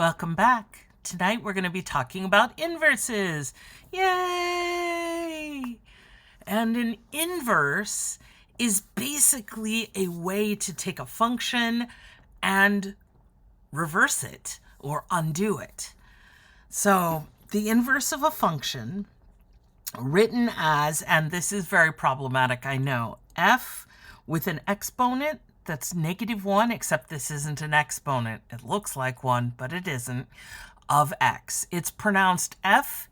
Welcome back. Tonight we're going to be talking about inverses. Yay! And an inverse is basically a way to take a function and reverse it or undo it. So the inverse of a function, written as, and this is very problematic, I know, f with an exponent that's -1, except this isn't an exponent. It looks like one, but it isn't, of x. It's pronounced f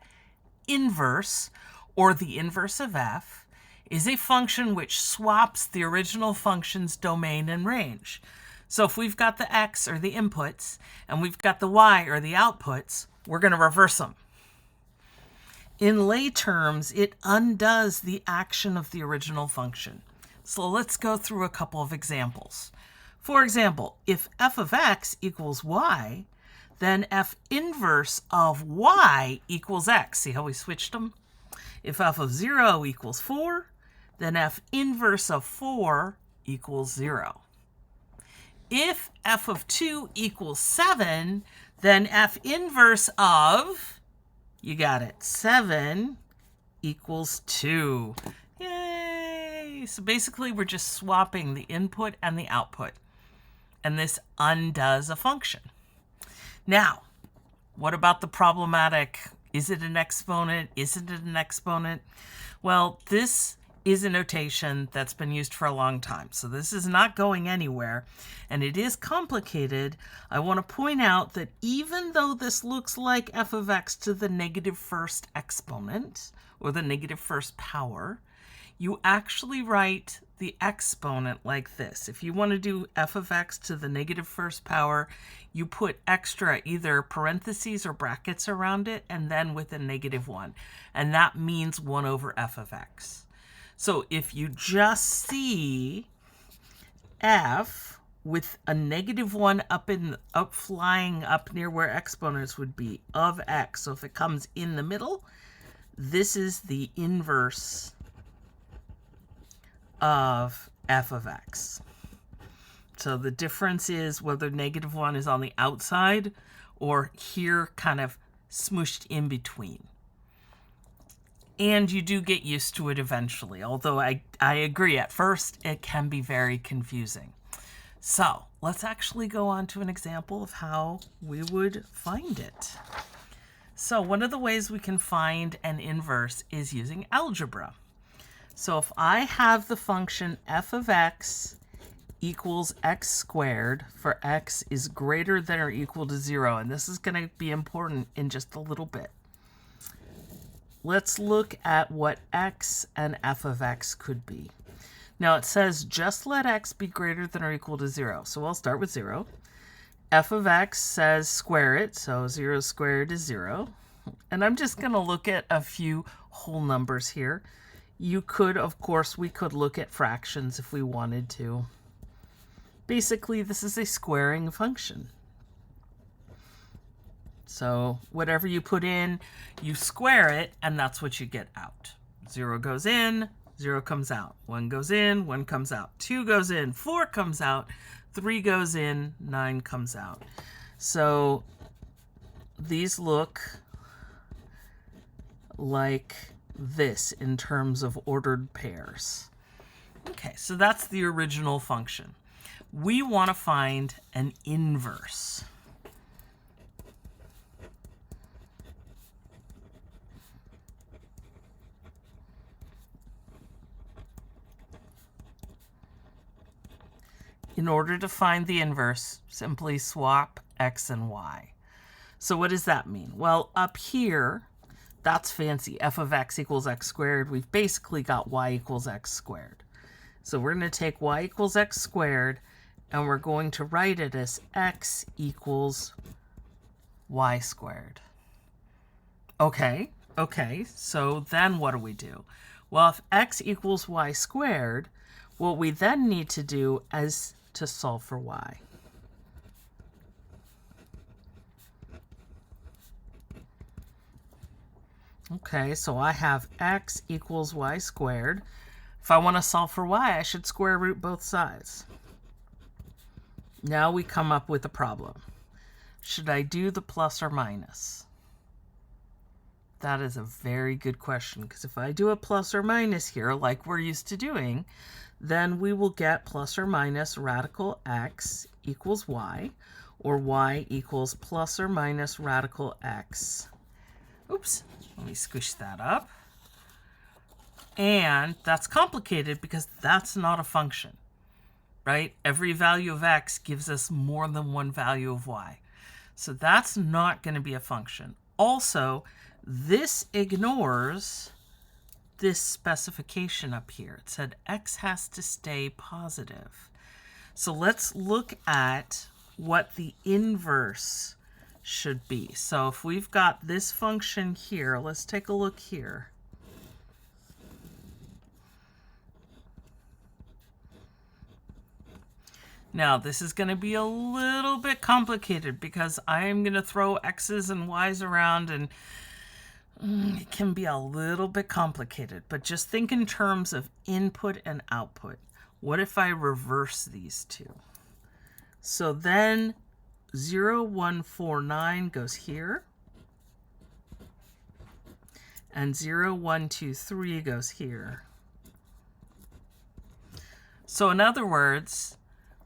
inverse, or the inverse of f, is a function which swaps the original function's domain and range. So if we've got the x, or the inputs, and we've got the y, or the outputs, we're going to reverse them. In lay terms, it undoes the action of the original function. So let's go through a couple of examples. For example, if f of x equals y, then f inverse of y equals x. See how we switched them? If f of 0 equals 4, then f inverse of 4 equals 0. If f of 2 equals 7, then f inverse of, you got it, 7 equals 2. Yay! So basically we're just swapping the input and the output. And this undoes a function. Now, what about the problematic, is it an exponent? Isn't it an exponent? Well, this is a notation that's been used for a long time. So this is not going anywhere, and it is complicated. I want to point out that even though this looks like f of x to the -1st exponent, or the -1st power, you actually write the exponent like this. If you want to do f of x to the -1st power, you put extra either parentheses or brackets around it, and then with a -1. And that means 1 over f of x. So if you just see f with a -1 up flying up near where exponents would be of x, so if it comes in the middle, this is the inverse of f of x. So the difference is whether -1 is on the outside or here kind of smooshed in between. And you do get used to it eventually, although I agree, at first it can be very confusing. So let's actually go on to an example of how we would find it. So one of the ways we can find an inverse is using algebra. So if I have the function f of x equals x squared for x is greater than or equal to 0, and this is going to be important in just a little bit. Let's look at what x and f of x could be. Now it says just let x be greater than or equal to 0. So I'll start with 0. F of x says square it, so 0 squared is 0. And I'm just going to look at a few whole numbers here. You could, of course, we could look at fractions if we wanted to. Basically, this is a squaring function. So whatever you put in, you square it, and that's what you get out. 0 goes in, 0 comes out. 1 goes in, 1 comes out. 2 goes in, 4 comes out. 3 goes in, 9 comes out. So these look like this in terms of ordered pairs. Okay, so that's the original function. We want to find an inverse. In order to find the inverse, simply swap x and y. So what does that mean? Well, up here, that's fancy. F of x equals x squared. We've basically got y equals x squared. So we're going to take y equals x squared, and we're going to write it as x equals y squared. Okay, so then what do? Well, if x equals y squared, what we then need to do is to solve for y. Okay, so I have x equals y squared. If I want to solve for y, I should square root both sides. Now we come up with a problem. should I do the plus or minus? That is a very good question, because if I do a plus or minus here, like we're used to doing, then we will get plus or minus radical x equals y, or y equals plus or minus radical x. Oops, let me squish that up. And that's complicated because that's not a function, right? Every value of x gives us more than one value of y. So that's not going to be a function. Also, this ignores this specification up here. It said x has to stay positive. So let's look at what the inverse should be. So if we've got this function here, let's take a look here. Now, this is going to be a little bit complicated because I am going to throw x's and y's around, and it can be a little bit complicated. But just think in terms of input and output. What if I reverse these two? So then 0, 1, 4, 9 goes here. And 0, 1, 2, 3 goes here. So in other words,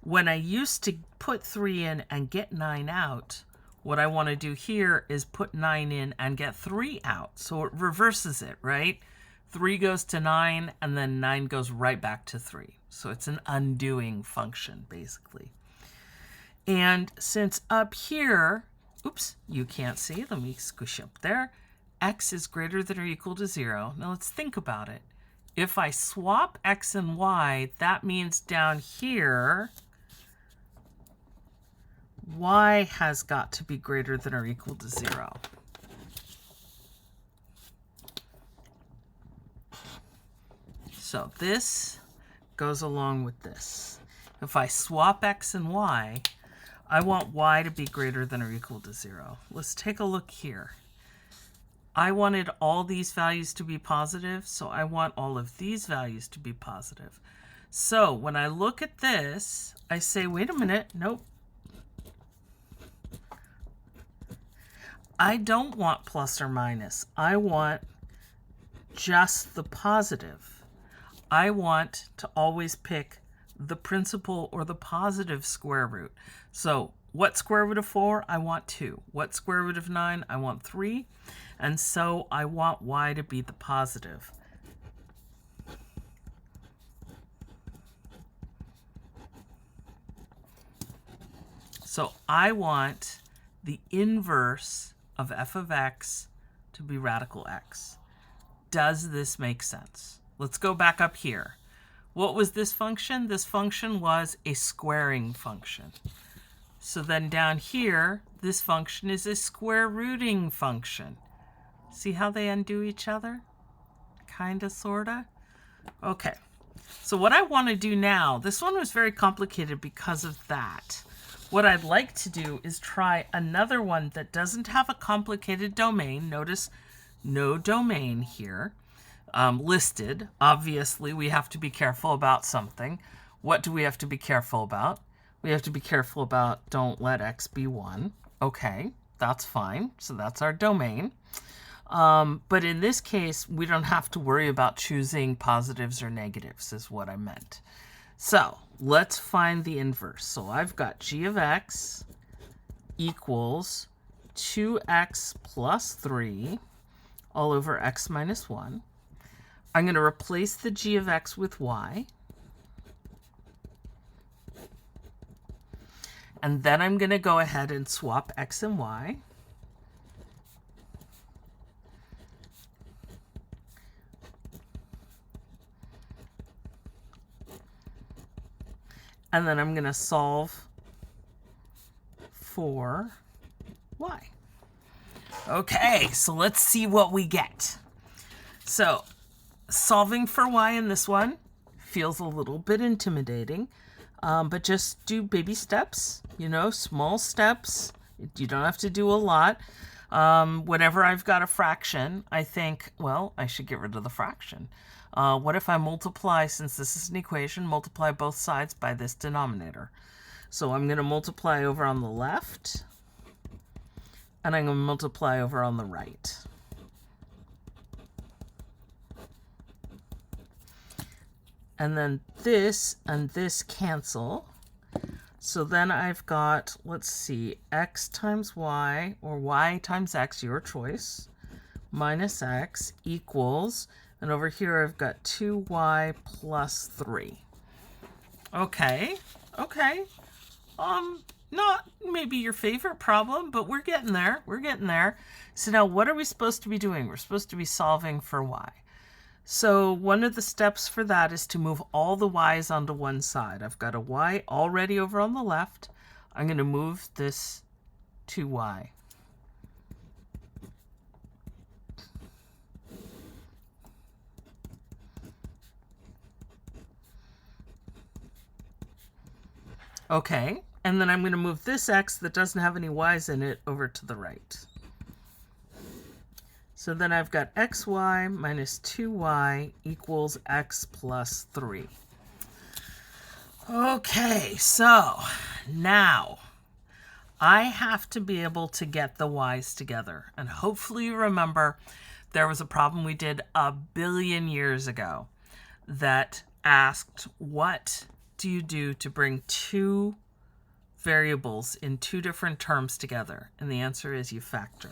when I used to put 3 in and get 9 out, what I want to do here is put 9 in and get 3 out. So it reverses it, right? 3 goes to 9, and then 9 goes right back to 3. So it's an undoing function, basically. And since up here, oops, you can't see. Let me squish up there. X is greater than or equal to 0. Now let's think about it. If I swap x and y, that means down here, y has got to be greater than or equal to 0. So this goes along with this. If I swap x and y, I want y to be greater than or equal to 0. Let's take a look here. I wanted all these values to be positive, so I want all of these values to be positive. So when I look at this, I say, wait a minute, nope. I don't want plus or minus. I want just the positive. I want to always pick the principal or the positive square root. So what square root of 4? I want 2. What square root of 9? I want 3. And so I want y to be the positive. So I want the inverse of f of x to be radical x. Does this make sense? Let's go back up here. What was this function? This function was a squaring function. So then down here, this function is a square rooting function. See how they undo each other? Kinda, sorta. Okay, so what I want to do now, this one was very complicated because of that. What I'd like to do is try another one that doesn't have a complicated domain. Notice no domain here listed. Obviously, we have to be careful about something. What do we have to be careful about? We have to be careful about don't let x be 1. Okay, that's fine. So that's our domain. But in this case, we don't have to worry about choosing positives or negatives is what I meant. So let's find the inverse. So I've got g of x equals 2x plus 3 all over x minus 1. I'm going to replace the g of x with y. And then I'm going to go ahead and swap x and y. And then I'm going to solve for y. Okay, so let's see what we get. So solving for y in this one feels a little bit intimidating, but just do baby steps, you know, small steps. You don't have to do a lot. Whenever I've got a fraction, I think, well, I should get rid of the fraction. What if I multiply, since this is an equation, multiply both sides by this denominator? So I'm going to multiply over on the left. and I'm going to multiply over on the right. And then this and this cancel. So then I've got, let's see, x times y, or y times x, your choice, minus x equals, and over here I've got 2y plus 3. Okay, okay. Not maybe your favorite problem, but we're getting there. We're getting there. So now what are we supposed to be doing? We're supposed to be solving for y. So one of the steps for that is to move all the y's onto one side. I've got a y already over on the left. I'm going to move this to y. Okay, and then I'm going to move this x that doesn't have any y's in it over to the right. So then I've got xy minus 2y equals x plus 3. Okay, so now I have to be able to get the y's together. And hopefully you remember there was a problem we did a billion years ago that asked, what do you do to bring two variables in two different terms together? And the answer is you factor.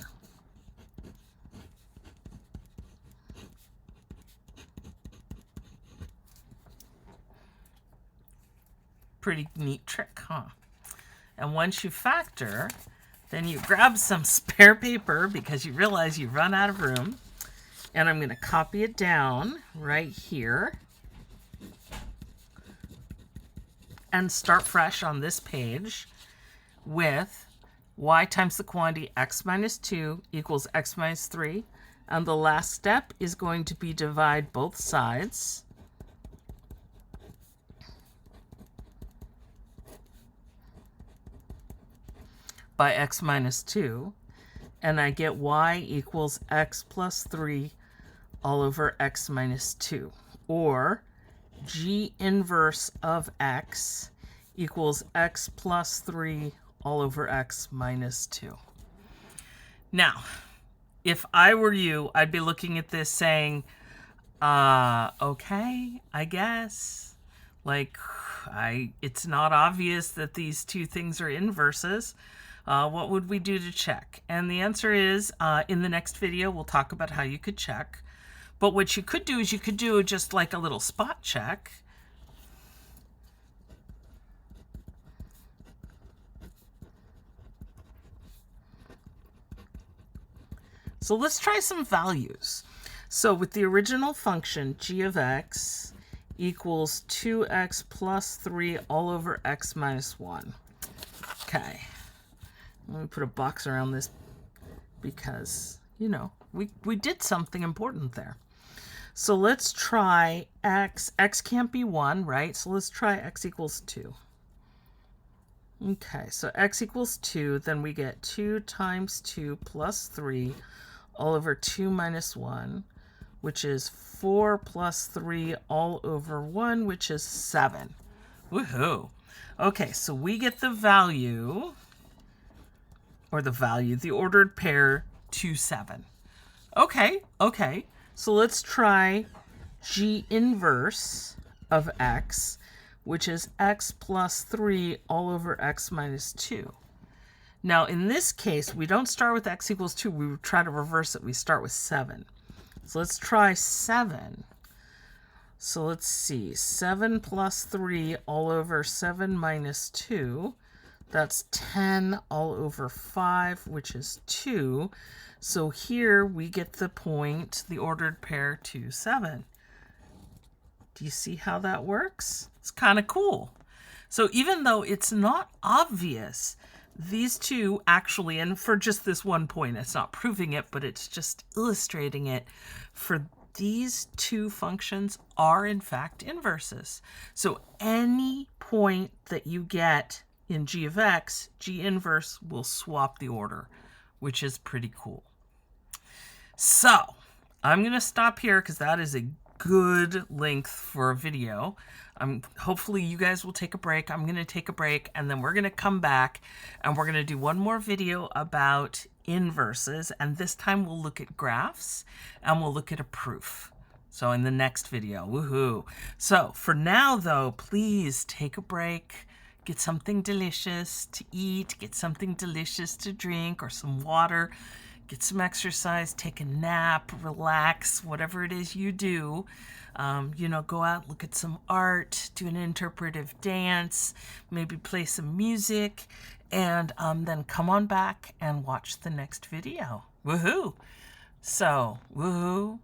Pretty neat trick, huh? And once you factor, then you grab some spare paper because you realize you run out of room. And I'm going to copy it down right here and start fresh on this page with y times the quantity x minus 2 equals x minus 3. And the last step is going to be divide both sides by x minus 2, and I get y equals x plus 3 all over x minus 2, or g inverse of x equals x plus 3 all over x minus 2. Now, if I were you, I'd be looking at this saying, okay, I guess. Like, it's not obvious that these two things are inverses. What would we do to check? And the answer is, in the next video, we'll talk about how you could check. But what you could do is you could do just like a little spot check. So let's try some values. So with the original function, g of x equals 2x plus 3 all over x minus 1. Okay. Let me put a box around this because, you know, we did something important there. So let's try x. X can't be 1, right? So let's try x equals 2. Okay, so x equals 2. Then we get 2 times 2 plus 3 all over 2 minus 1, which is 4 plus 3 all over 1, which is 7. Woohoo! Okay, so we get the value... the ordered pair 2, 7. Okay, okay. So let's try g inverse of x, which is x plus 3 all over x minus 2. Now, in this case, we don't start with x equals 2. We try to reverse it. We start with 7. So let's try 7. So let's see. 7 plus 3 all over 7 minus 2. That's 10 all over 5, which is 2. So here we get the point, the ordered pair 2, 7. Do you see how that works? It's kind of cool. So even though it's not obvious, these two actually, and for just this one point, it's not proving it, but it's just illustrating it, for these two functions are in fact inverses. So any point that you get in g of x, g inverse will swap the order, which is pretty cool. So I'm going to stop here because that is a good length for a video. Hopefully you guys will take a break. I'm going to take a break, and then we're going to come back and we're going to do one more video about inverses, and this time we'll look at graphs and we'll look at a proof. So in the next video, woohoo. So for now though, please take a break, get something delicious to eat, get something delicious to drink or some water, get some exercise, take a nap, relax, whatever it is you do. You know, go out, look at some art, do an interpretive dance, maybe play some music, and then come on back and watch the next video. Woohoo! So, woohoo!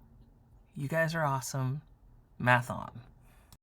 You guys are awesome. Math on.